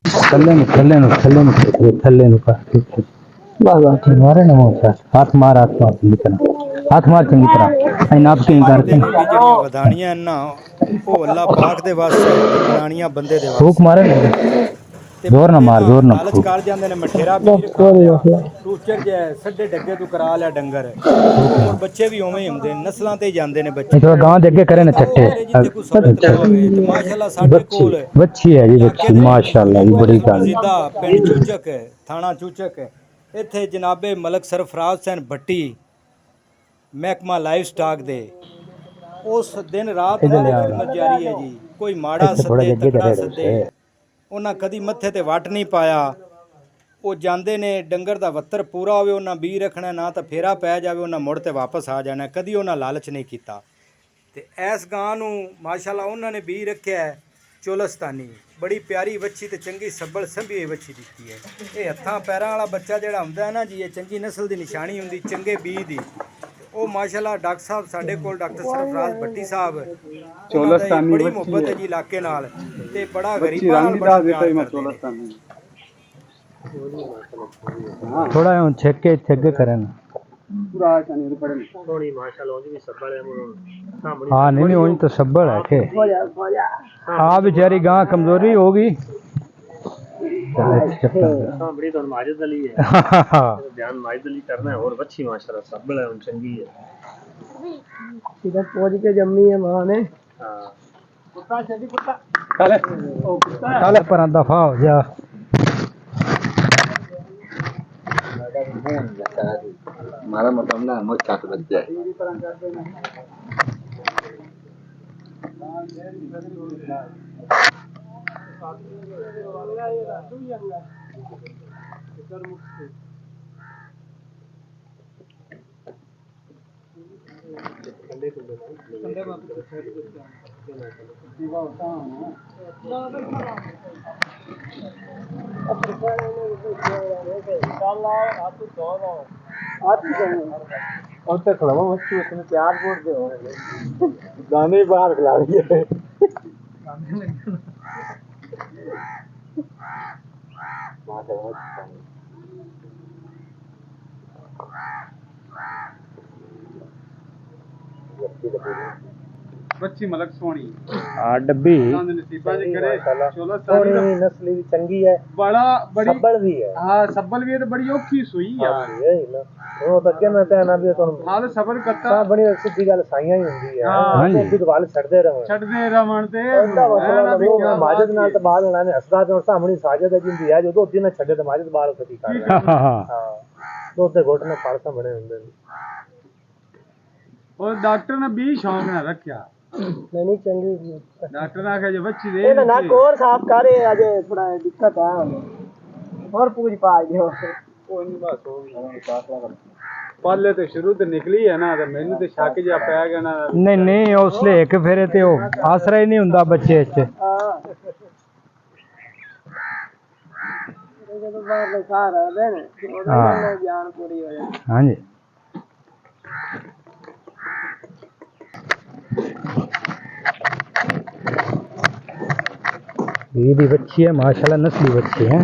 थल्ले नु कर बस मारे ना मोचा हाथ मार चंगी तरह नाप के बंदे करके ने भी जड़ियां वधानियां ना वो अल्लाह पाक दे वास्ते है ते बनानियां बंदे दे फूक वास्ते मारे ना ते जोर ना बंदे मार ना जोर ना लालच फूक कर जांदे ने मठेरा बीर खा लिया टूचर जे सड्डे डग्गे तू करा लिया डंगर वो मुड़ बच्चे भी उवें ही हुंदे नस्लां ते जांदे ने बच्चे थोड़ा गांव दे अगे करे ते ना ओ चट्टे फिर जिथे कोई सहूलत ना होवे ते माशाल्लाह साडे बच्ची कोल बच्ची है जी इलाके बच्ची दे विच माशाल्लाह जी बड़ी गल मजीदा पिंड चूचक थाना चूचक इत्थे जनाबे मलक सरफराज हुसैन भट्टी महकमा लाइफ स्टाक दे उस दिन रात इधर उन्हां ले दी आओ खिदमत जारी है जी कोई माड़ा ਇੱਥੇ ਥੋੜਾ सदे ਜਿਹਾ ਅੱਗੇ तकड़ा ਕਰੇ सदे ਦੋਸੇ ਉਹਨਾਂ ਕਦੀ ਮੱਥੇ ਤੇ ਵੱਟ ਨਹੀਂ ਪਾਇਆ ਉਹ ਜਾਂਦੇ ਨੇ ਡੰਗਰ ਦਾ ਵੱਤਰ ਪੂਰਾ ਹੋਵੇ ਉਹਨਾਂ ਬੀ ਰੱਖਣਾ ਨਾ ਤਾਂ ਫੇਰਾ ਪੈ ਜਾਵੇ ਉਹਨਾਂ ਮੁੜ ਤੇ ਵਾਪਸ ਆ ਜਾਣਾ ਕਦੀ ਉਹਨਾਂ ਲਾਲਚ ਨਹੀਂ ਕੀਤਾ ਤੇ ਇਸ ਗਾਂ ਨੂੰ ਮਾਸ਼ਾਅੱਲਾ ਉਹਨਾਂ ਨੇ ਬੀ ਰੱਖਿਆ ਹੈ ਚੋਲਸਤਾਨੀ ਬੜੀ ਪਿਆਰੀ ਵੱਛੀ ਤੇ ਚੰਗੀ ਸੱਬਲ ਸੰਭੀ ਹੋਈ ਵੱਛੀ ਦਿੱਤੀ ਹੈ ਇਹ ਹੱਥਾਂ ਪੈਰਾਂ ਵਾਲਾ ਬੱਚਾ ਜਿਹੜਾ ਹੁੰਦਾ ਹੈ ਨਾ ਜੀ ਇਹ ਚੰਗੀ ਨਸਲ ਦੀ ਨਿਸ਼ਾਨੀ ਹੁੰਦੀ ਚੰਗੇ ਬੀ ਦੀ ਉਹ ਮਾਸ਼ਾਅੱਲਾ ਡਾਕਟਰ ਸਾਹਿਬ ਸਾਡੇ ਕੋਲ ਡਾਕਟਰ ਸਰਫਰਾਜ਼ ਭੱਟੀ ਸਾਹਿਬ ਉਹਨਾਂ ਦੀ ਬੜੀ ਮੁਹੱਬਤ ਹੈ ਜੀ ਇਲਾਕੇ ਨਾਲ ਤੇ ਬੜਾ ਗਰੀਬਾਂ ਨਾਲ ਬੜਾ ਪਿਆਰ ਕਰਦੇ ਨੇ थोड़ा छेक के इत्थे अगे करे ना हाँ नहीं वही तो सब्बड़ है के हाँ बेचारी गां कमजोरी होगी बड़ी तो माजिद अली है ध्यान माजिद अली करना है और अच्छी माशाल्लाह सब्बल है चंगी है इधर पहुंच के जम्मी है मां ने हां कुत्ता चली कुत्ता चल पर दफा हो जा हमारा मतलब ना मत काट बच जाए और तो खड़वा मच्छी उसने प्यार बोल दे गाने बाहर खिला रही है बच्ची मलक सोनी हाँ डब्बी नसीबा जी करे चलो थोड़ी नस्ल भी चंगी है बड़ा बड़ी सब्बल भी है हाँ सब्बल भी है तो बड़ी औखी सुई यार ये ना वो तो क्या मैं कहना भी तो हाल सबर करता हां बड़ी सीधी गल साइयां ही हुंदी है हाँ तो भी वाल छड़दे रहो छड़दे रमन ते माजिद नाल तो बाद होना ने हसदा तो सामने साजिद जिंदी है जो दो दिन छड़े तो माजिद बाल कती कर हां दो ते घोटने पालसा बने हुंदे और डॉक्टर ने भी शौक ना रखा नहीं चंगी डॉक्टर ने आखे जो बच्ची दे ये ना कोर साफ करे आज थोड़ा दिक्कत है और पूछ पा दियो कोई नहीं बस हो पहले तो शुरू तो निकली है ना तो मैंने तो शक जा पै गया ना नहीं नहीं उसले एक फेरे ते ओ आसरा ही नहीं हुंदा बच्चे च हां तो बाहर ले सारा देने ओदा जान पूरी हो जाए हां जी ये भी बच्ची है माशाल्लाह नस्ली बच्ची है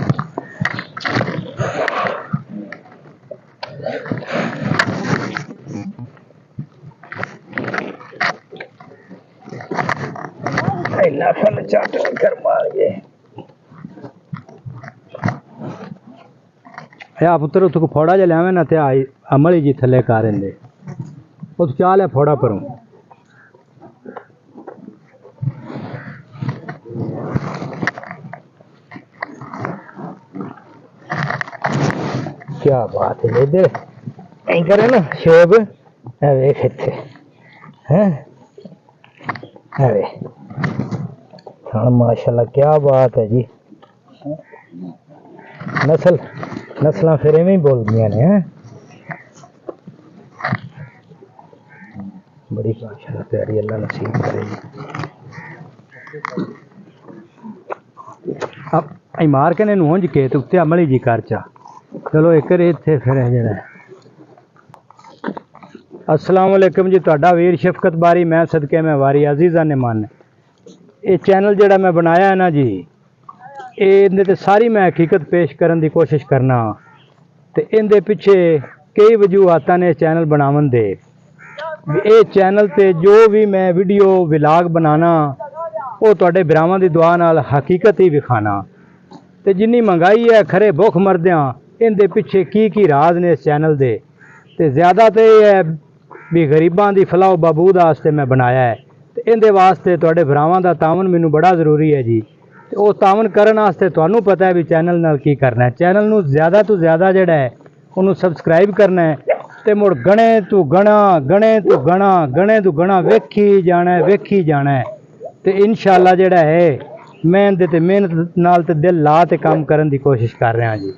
नफल चाट कर मार ये या पुत्र उसको फोड़ा जा लावे ना ते आई अमली जी थले कारेंदे उस चाल है फोड़ा परूं क्या बात है इधर ऐ करे ना शोब अरे खेते हैं अरे हाँ माशाल्लाह क्या बात है जी नस्ल फिर में ही बोल दिया ने हैं बड़ी माशाल्लाह प्यारी अल्लाह नसीब करे अब आई मार के ने नूंज के ते उत्ते अमली जी कर चा चलो एक इत्थे फिर जरा अस्सलाम वालेकुम जी तुहाडा वीर शफकत बारी मैं सदके में वारी अजीज़ा ने मान ये चैनल जड़ा मैं बनाया है ना जी ਇਹਦੇ ਤੇ ਸਾਰੀ ਮੈਂ ਹਕੀਕਤ ਪੇਸ਼ ਕਰਨ ਦੀ ਕੋਸ਼ਿਸ਼ ਕਰਨਾ ਤੇ ਇਹਦੇ ਪਿੱਛੇ ਕਈ ਵਜੂਹਾਤਾਂ ਨੇ ਚੈਨਲ ਬਣਾਉਣ ਦੇ ਵੀ ਇਹ ਚੈਨਲ ਤੇ ਜੋ ਵੀ ਮੈਂ ਵੀਡੀਓ ਵਿਲਾਗ ਬਣਾਣਾ ਉਹ ਤੁਹਾਡੇ ਭਰਾਵਾਂ ਦੀ ਦੁਆ ਨਾਲ ਹਕੀਕਤ ਹੀ ਵਿਖਾਣਾ ਤੇ ਜਿੰਨੀ ਮਹਿੰਗਾਈ ਹੈ ਖਰੇ ਭੁੱਖ ਮਰਦਿਆਂ ਇਹਦੇ ਪਿੱਛੇ ਕੀ ਰਾਜ਼ ਨੇ ਇਸ ਚੈਨਲ ਦੇ ਤੇ ਜ਼ਿਆਦਾ ਤੇ ਇਹ ਹੈ ਵੀ ਗਰੀਬਾਂ ਦੀ ਫਲਾਹ ਬਹਬੂਦ ਵਾਸਤੇ ਮੈਂ ਬਣਾਇਆ ਹੈ ਤੇ ਇਹਦੇ ਵਾਸਤੇ ਤੁਹਾਡੇ ਭਰਾਵਾਂ ਦਾ ਤਾਵਨ ਮੈਨੂੰ ਬੜਾ ਜ਼ਰੂਰੀ ਹੈ ਜੀ ਤੇ ਉਹ ਤਾਵਨ ਕਰਨ ਵਾਸਤੇ ਤੁਹਾਨੂੰ ਪਤਾ ਹੈ ਵੀ ਚੈਨਲ ਨਾਲ ਕੀ ਕਰਨਾ ਹੈ ਚੈਨਲ ਨੂੰ ਜ਼ਿਆਦਾ ਤੋਂ ਜ਼ਿਆਦਾ ਜਿਹੜਾ ਹੈ ਉਹਨੂੰ ਸਬਸਕ੍ਰਾਈਬ ਕਰਨਾ ਹੈ ਤੇ ਮੁੜ ਗਣੇ ਤੂੰ ਗਣਾ ਵੇਖੀ ਜਾਣਾ ਹੈ ਤੇ ਇਨਸ਼ਾਅੱਲਾ ਜਿਹੜਾ ਹੈ ਮੈਂ ਇਹਦੇ ਤੇ ਮਿਹਨਤ ਨਾਲ ਤੇ ਦਿਲ ਲਾ ਤੇ ਕੰਮ ਕਰਨ ਦੀ ਕੋਸ਼ਿਸ਼ ਕਰ ਰਿਹਾ ਜੀ।